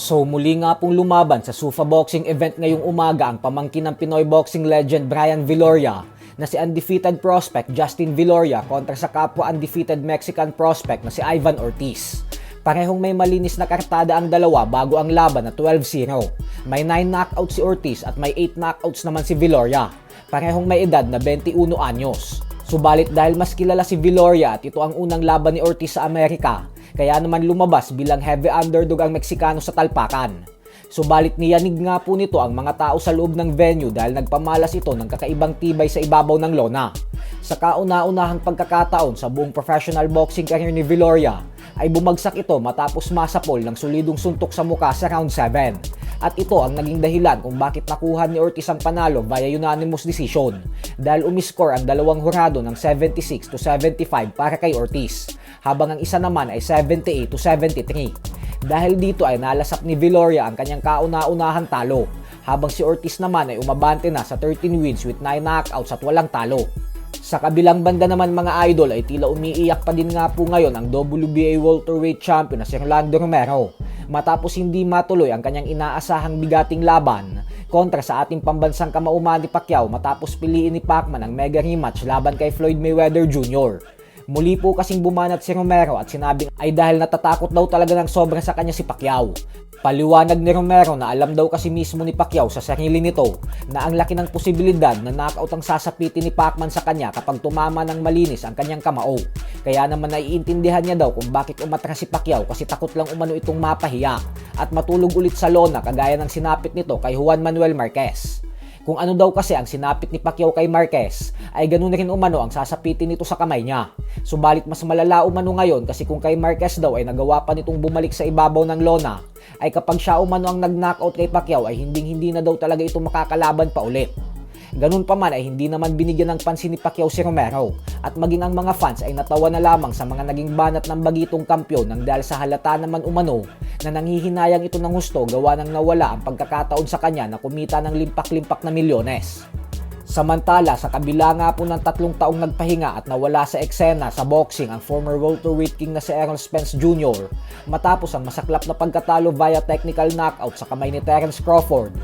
So muli nga pong lumaban sa SUFA Boxing event ngayong umaga ang pamangkin ng Pinoy boxing legend Brian Viloria na si undefeated prospect Justin Viloria kontra sa kapwa undefeated Mexican prospect na si Ivan Ortiz. Parehong may malinis na kartada ang dalawa bago ang laban na 12-0. May 9 knockouts si Ortiz at may 8 knockouts naman si Viloria. Parehong may edad na 21 anyos. Subalit dahil mas kilala si Viloria at ito ang unang laban ni Ortiz sa Amerika, kaya naman lumabas bilang heavy underdog ang Meksikano sa talpakan. Subalit niyanig nga po nito ang mga tao sa loob ng venue dahil nagpamalas ito ng kakaibang tibay sa ibabaw ng lona. Sa kauna-unahang pagkakataon sa buong professional boxing career ni Viloria, ay bumagsak ito matapos masapol ng solidong suntok sa muka sa round 7. At ito ang naging dahilan kung bakit nakuha ni Ortiz ang panalo via unanimous decision dahil umiscore ang dalawang hurado ng 76-75 para kay Ortiz, habang ang isa naman ay 78-73. Dahil dito ay nalasap ni Viloria ang kanyang kauna-unahang talo, habang si Ortiz naman ay umabante na sa 13 wins with 9 knockouts at walang talo. Sa kabilang banda naman mga idol ay tila umiiyak pa din nga po ngayon ang WBA welterweight champion na si Rolando Romero matapos hindi matuloy ang kanyang inaasahang bigating laban kontra sa ating pambansang kamao Manny Pacquiao matapos piliin ni Pacman ang mega rematch laban kay Floyd Mayweather Jr. Muli po kasing bumanat si Romero at sinabing ay dahil natatakot daw talaga ng sobra sa kanya si Pacquiao. Paliwanag ni Romero na alam daw kasi mismo ni Pacquiao sa sarili nito na ang laki ng posibilidad na knockout ang sasapitin ni Pacman sa kanya kapag tumama ng malinis ang kanyang kamao. Kaya naman naiintindihan niya daw kung bakit umatras si Pacquiao kasi takot lang umano itong mapahiya at matulog ulit sa lona kagaya ng sinapit nito kay Juan Manuel Marquez. Kung ano daw kasi ang sinapit ni Pacquiao kay Marquez, ay ganun rin umano ang sasapitin nito sa kamay niya. Subalit mas malala umano ngayon kasi kung kay Marquez daw ay nagawa pa nitong bumalik sa ibabaw ng lona, ay kapag siya umano ang nag-knockout kay Pacquiao ay hindi na daw talaga ito makakalaban pa ulit. Ganun pa man ay hindi naman binigyan ng pansin ni Pacquiao si Romero at maging ang mga fans ay natawa na lamang sa mga naging banat ng bagitong kampyon nang dahil sa halata naman umano na nanghihinayang ito ng husto gawa ng nawala ang pagkakataon sa kanya na kumita ng limpak-limpak na milyones. Samantala, sa kabila nga po ng 3 taong nagpahinga at nawala sa eksena sa boxing ang former welterweight king na si Errol Spence Jr. matapos ang masaklap na pagkatalo via technical knockout sa kamay ni Terence Crawford,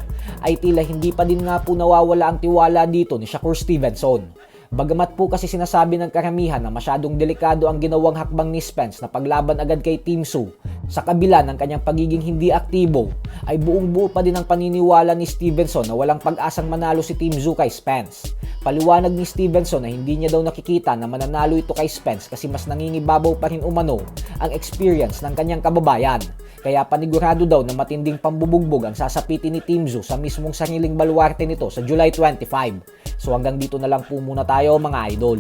ay tila hindi pa din nga po nawawala ang tiwala dito ni Shakur Stevenson. Bagamat po kasi sinasabi ng karamihan na masyadong delikado ang ginawang hakbang ni Spence na paglaban agad kay Tim Tszyu, sa kabila ng kanyang pagiging hindi aktibo, ay buong-buo pa din ang paniniwala ni Stevenson na walang pag-asang manalo si Tim Tszyu kay Spence. Paliwanag ni Stevenson na hindi niya daw nakikita na mananalo ito kay Spence kasi mas nangingibabaw pa rin umano ang experience ng kanyang kababayan. Kaya panigurado daw na matinding pambubugbog ang sasapitin ni Tim Tszyu sa mismong sariling baluarte nito sa July 25. So hanggang dito na lang po muna tayo mga idol.